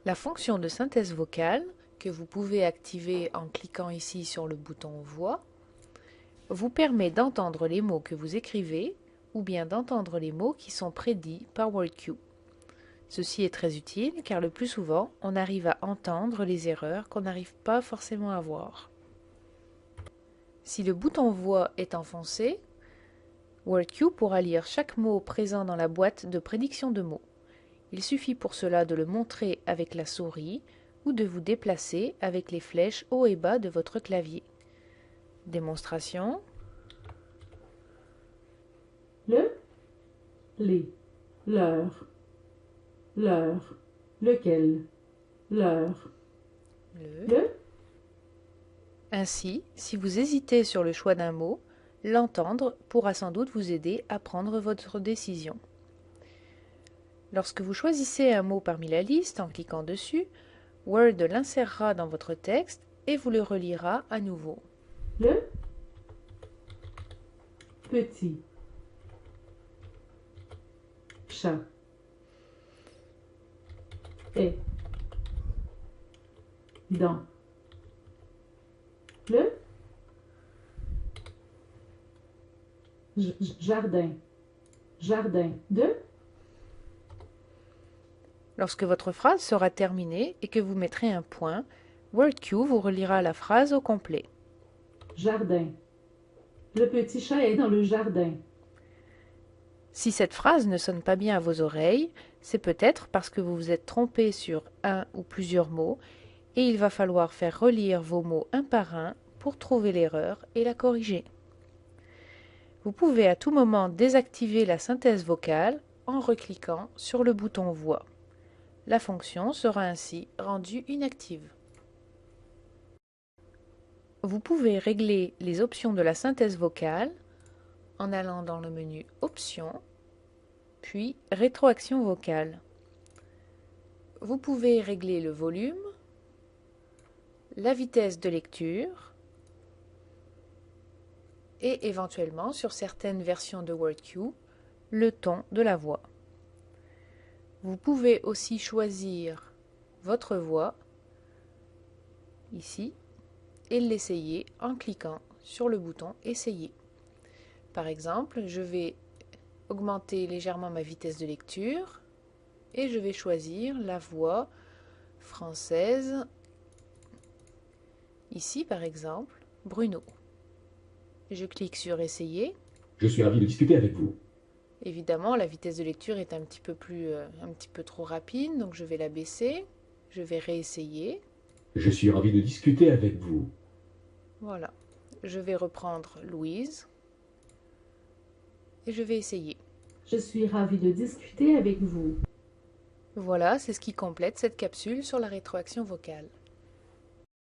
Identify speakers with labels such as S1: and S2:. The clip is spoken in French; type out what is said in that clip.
S1: La fonction de synthèse vocale, que vous pouvez activer en cliquant ici sur le bouton Voix, vous permet d'entendre les mots que vous écrivez ou bien d'entendre les mots qui sont prédits par WordCue. Ceci est très utile car le plus souvent, on arrive à entendre les erreurs qu'on n'arrive pas forcément à voir. Si le bouton Voix est enfoncé, WordCue pourra lire chaque mot présent dans la boîte de prédiction de mots. Il suffit pour cela de le montrer avec la souris ou de vous déplacer avec les flèches haut et bas de votre clavier. Démonstration.
S2: Le, les, leur, lequel, leur, le.
S1: Ainsi, si vous hésitez sur le choix d'un mot, l'entendre pourra sans doute vous aider à prendre votre décision. Lorsque vous choisissez un mot parmi la liste en cliquant dessus, Word l'insérera dans votre texte et vous le relira à nouveau.
S2: Le, petit, chat, est, dans, le, jardin, jardin, de.
S1: Lorsque votre phrase sera terminée et que vous mettrez un point, WordCue vous relira la phrase au complet.
S2: Jardin. Le petit chat est dans le jardin.
S1: Si cette phrase ne sonne pas bien à vos oreilles, c'est peut-être parce que vous vous êtes trompé sur un ou plusieurs mots et il va falloir faire relire vos mots un par un pour trouver l'erreur et la corriger. Vous pouvez à tout moment désactiver la synthèse vocale en recliquant sur le bouton Voix. La fonction sera ainsi rendue inactive. Vous pouvez régler les options de la synthèse vocale en allant dans le menu Options, puis Rétroaction vocale. Vous pouvez régler le volume, la vitesse de lecture et éventuellement, sur certaines versions de WordCue, le ton de la voix. Vous pouvez aussi choisir votre voix ici et l'essayer en cliquant sur le bouton Essayer. Par exemple, je vais augmenter légèrement ma vitesse de lecture et je vais choisir la voix française, ici par exemple, Bruno. Je clique sur Essayer.
S3: Je suis ravi de discuter avec vous.
S1: Évidemment, la vitesse de lecture est un petit peu trop rapide, donc je vais la baisser. Je vais réessayer.
S3: Je suis ravi de discuter avec vous.
S1: Voilà. Je vais reprendre Louise et je vais essayer.
S2: Je suis ravie de discuter avec vous.
S1: Voilà, c'est ce qui complète cette capsule sur la rétroaction vocale.